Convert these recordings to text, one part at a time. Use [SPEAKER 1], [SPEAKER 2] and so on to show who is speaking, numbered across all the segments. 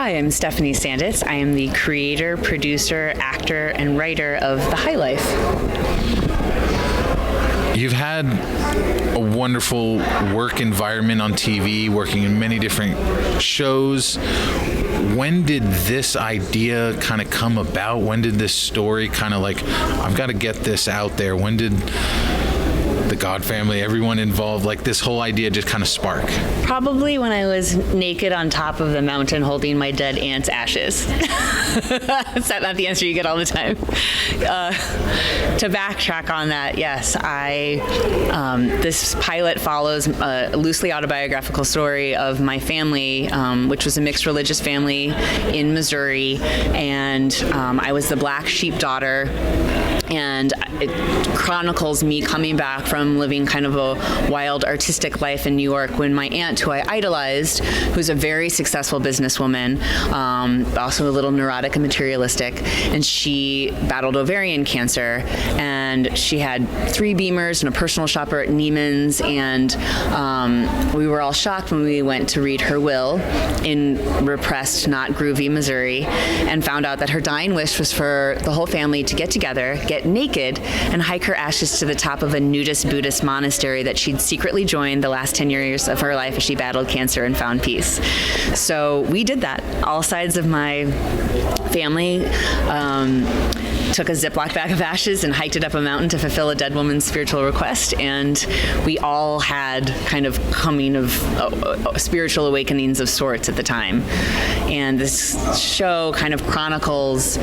[SPEAKER 1] Hi, I'm Stephanie Sanditz. I am the creator, producer, actor, and writer of The High Life.
[SPEAKER 2] You've had a wonderful work environment on TV, working in many different shows. When did this idea kind of come about? When did this story kind of like, I've got to get this out there? When did the God family, everyone involved, like this whole idea just kind of spark?
[SPEAKER 1] Probably when I was naked on top of the mountain holding my dead aunt's ashes. Is that not the answer you get all the time? To backtrack on that, yes, this pilot follows a loosely autobiographical story of my family, which was a mixed religious family in Missouri, and I was the black sheep daughter. And it chronicles me coming back from living kind of a wild artistic life in New York when my aunt, who I idolized, who's a very successful businesswoman, also a little neurotic and materialistic, and she battled ovarian cancer, and she had 3 Beamers and a personal shopper at Neiman's, and we were all shocked when we went to read her will in repressed, not groovy Missouri, and found out that her dying wish was for the whole family to get together, get naked, and hike her ashes to the top of a nudist Buddhist monastery that she'd secretly joined the last 10 years of her life as she battled cancer and found peace. So we did that. All sides of my family took a Ziploc bag of ashes and hiked it up a mountain to fulfill a dead woman's spiritual request, and we all had kind of coming of spiritual awakenings of sorts at the time. And this show kind of chronicles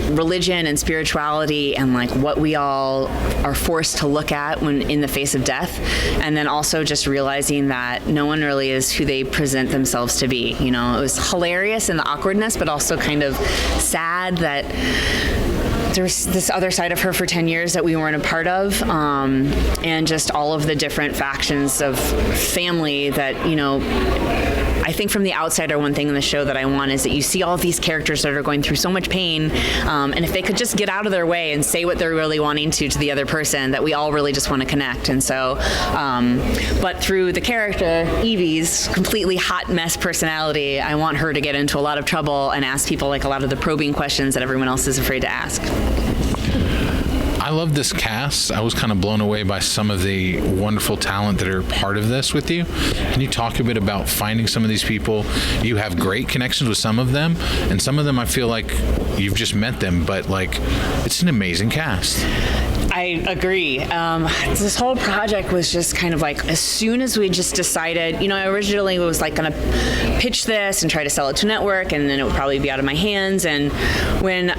[SPEAKER 1] religion and spirituality and like what we all are forced to look at when in the face of death, and then also just realizing that no one really is who they present themselves to be. You know, it was hilarious in the awkwardness, but also kind of sad that there's this other side of her for 10 years that we weren't a part of, and just all of the different factions of family that, you know, I think from the outsider, one thing in the show that I want is that you see all of these characters that are going through so much pain, and if they could just get out of their way and say what they're really wanting to the other person, that we all really just want to connect. And so, but through the character, Evie's completely hot mess personality, I want her to get into a lot of trouble and ask people like a lot of the probing questions that everyone else is afraid to ask.
[SPEAKER 2] I love this cast. I was kind of blown away by some of the wonderful talent that are part of this with you. Can you talk a bit about finding some of these people? You have great connections with some of them, and some of them I feel like you've just met them, but like it's an amazing cast.
[SPEAKER 1] I agree. This whole project was just kind of like, as soon as we just decided, you know, I originally was like going to pitch this and try to sell it to a network, and then it would probably be out of my hands. And when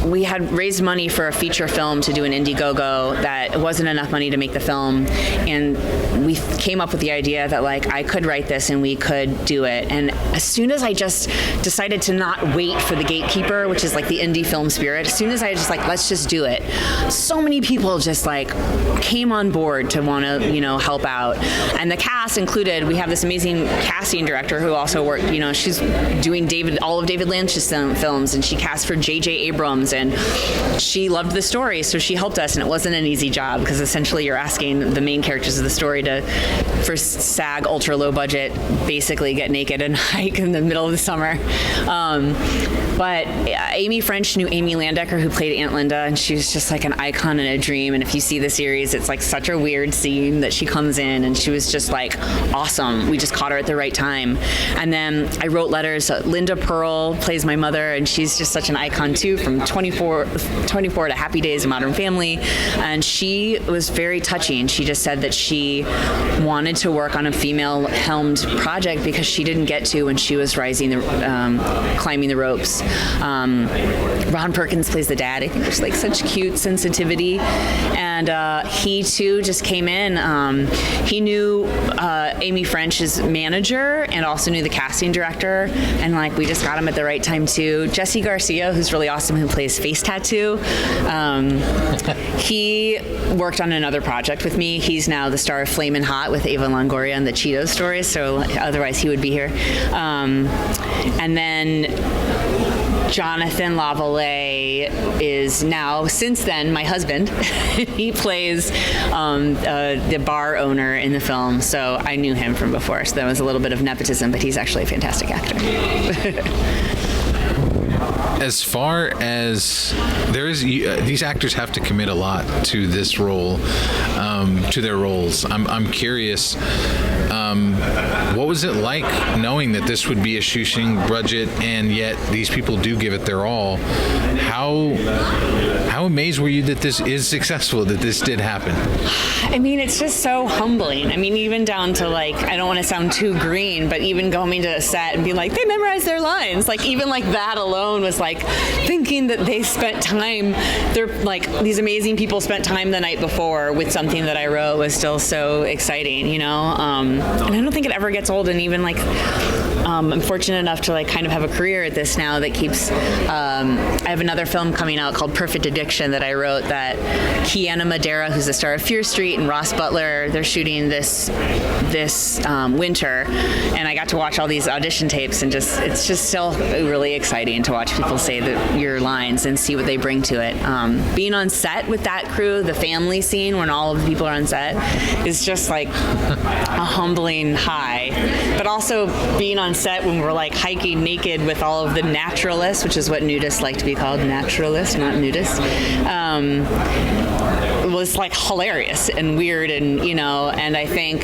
[SPEAKER 1] we had raised money for a feature film to do an Indiegogo, that it wasn't enough money to make the film, and we came up with the idea that like I could write this and we could do it. And as soon as I just decided to not wait for the gatekeeper, which is like the indie film spirit, as soon as I just like, let's just do it, so many people just like came on board to want to, you know, help out. And the cast included, we have this amazing casting director who also worked, you know, she's doing all of David Lynch's films, and she cast for J.J. Abrams, and she loved the story, so she helped us. And it wasn't an easy job, because essentially you're asking the main characters of the story to, for SAG ultra low budget, basically get naked and hike in the middle of the summer. But Amy French knew Amy Landecker, who played Aunt Linda, and she was just like an icon in a dream. And if you see the series, it's like such a weird scene that she comes in, and she was just like awesome. We just caught her at the right time. And then I wrote letters. Linda Pearl plays my mother, and she's just such an icon too, from 24 to Happy Days and Modern Family. And she was very touching. She just said that she wanted to work on a female-helmed project because she didn't get to when she was climbing the ropes. Ron Perkins plays the dad. I think there's like such cute sensitivity, and he too just came in. He knew Amy French's manager and also knew the casting director, and like we just got him at the right time too. Jesse Garcia, who's really awesome, who plays Face Tattoo, he worked on another project with me. He's now the star of Flamin' Hot with Ava Longoria and the Cheetos stories, so otherwise he would be here. And then Jonathan Lavallee is now, since then, my husband. He plays the bar owner in the film, so I knew him from before. So that was a little bit of nepotism, but he's actually a fantastic actor.
[SPEAKER 2] As far as these actors have to commit a lot to this role, to their roles. I'm curious, what was it like knowing that this would be a shoestring budget and yet these people do give it their all? How amazed were you that this is successful, that this did happen?
[SPEAKER 1] I mean, it's just so humbling. I mean, even down to like, I don't want to sound too green, but even going to a set and being like, they memorized their lines. Like, even like that alone was like thinking that they spent time, they're like, these amazing people spent time the night before with something that I wrote was still so exciting, you know? And I don't think it ever gets old. And even like, I'm fortunate enough to like kind of have a career at this now that keeps, I have another film coming out called Perfect Addiction that I wrote that Kiana Madeira, who's the star of Fear Street, and Ross Butler, they're shooting this winter. And I got to watch all these audition tapes and it's just still really exciting to watch people say your lines and see what they bring to it. Being on set with that crew, the family scene when all of the people are on set is just like a humbling high. But also being on set when we're like hiking naked with all of the naturalists, which is what nudists like to be called, naturalists, not nudists, was like hilarious and weird, and you know, and I think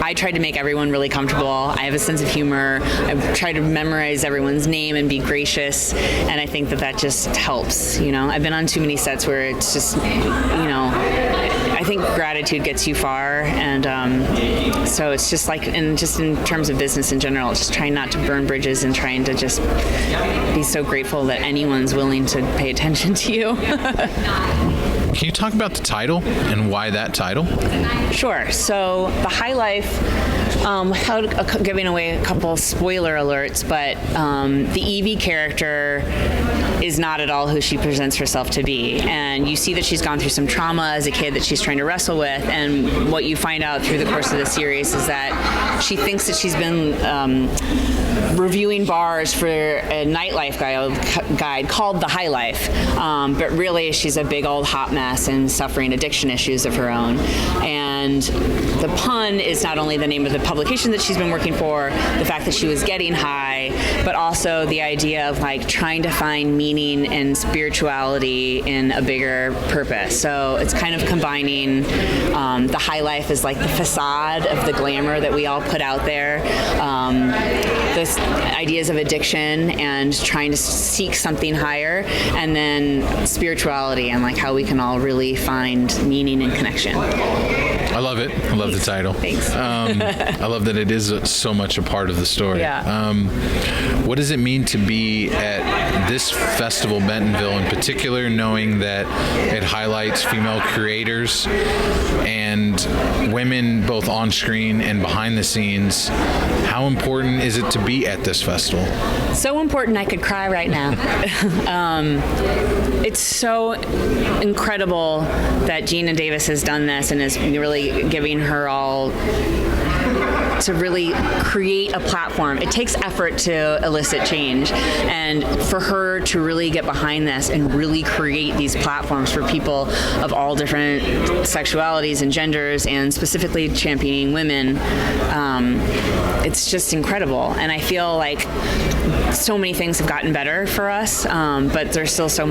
[SPEAKER 1] I tried to make everyone really comfortable. I have a sense of humor. I try to memorize everyone's name and be gracious, and I think that just helps, you know. I've been on too many sets where it's just, you know, I think gratitude gets you far, and so it's just like, and just in terms of business in general, just trying not to burn bridges and trying to just be so grateful that anyone's willing to pay attention to you.
[SPEAKER 2] Can you talk about the title and why that title?
[SPEAKER 1] Sure. So The High Life, without giving away a couple spoiler alerts, but the Evie character is not at all who she presents herself to be. And you see that she's gone through some trauma as a kid that she's trying to wrestle with. And what you find out through the course of the series is that she thinks that she's been reviewing bars for a nightlife guide called The High Life. But really, she's a big old hot mess and suffering addiction issues of her own. And the pun is not only the name of the publication that she's been working for, the fact that she was getting high, but also the idea of like trying to find meaning and spirituality in a bigger purpose. So it's kind of combining the high life is like the facade of the glamour that we all put out there, this ideas of addiction and trying to seek something higher, and then spirituality and like how we can all really find meaning and connection.
[SPEAKER 2] I love it. I love the title.
[SPEAKER 1] Thanks.
[SPEAKER 2] I love that it is so much a part of the story.
[SPEAKER 1] Yeah.
[SPEAKER 2] What does it mean to be at this festival, Bentonville in particular, knowing that it highlights female creators and women both on screen and behind the scenes? How important is it to be at this festival?
[SPEAKER 1] So important I could cry right now. It's so incredible that Gina Davis has done this and is really giving her all to really create a platform. It takes effort to elicit change, and for her to really get behind this and really create these platforms for people of all different sexualities and genders, and specifically championing women, it's just incredible. And I feel like so many things have gotten better for us, but there's still so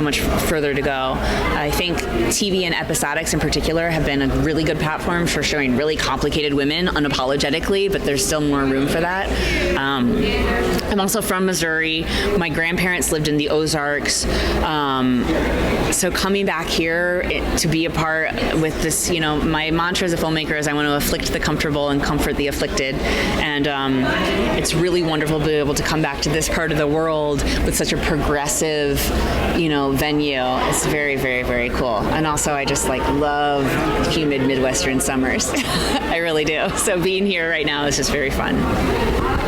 [SPEAKER 1] much further to go. I think TV and episodics in particular have been a really good platform for showing really complicated women unapologetically, but there's still more room for that. I'm also from Missouri. My grandparents lived in the Ozarks. So coming back here to be a part with this, you know, my mantra as a filmmaker is I want to afflict the comfortable and comfort the afflicted. And it's really wonderful to be able to come back to this part of the world with such a progressive, you know, venue. It's very, very, very cool. And also I just like love humid Midwestern summers. I really do. So being here right now is just very fun.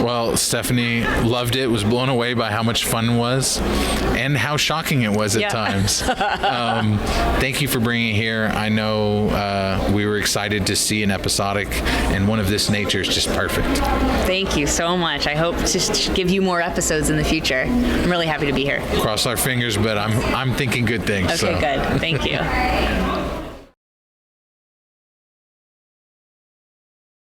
[SPEAKER 2] Well, Stephanie loved it, was blown away by how much fun it was and how shocking it was at times. Thank you for bringing it here. I know we were excited to see an episodic, and one of this nature is just perfect.
[SPEAKER 1] Thank you so much. I hope to give you more episodes in the future. I'm really happy to be here.
[SPEAKER 2] Cross our fingers, but I'm thinking good things.
[SPEAKER 1] Okay, good. Thank you.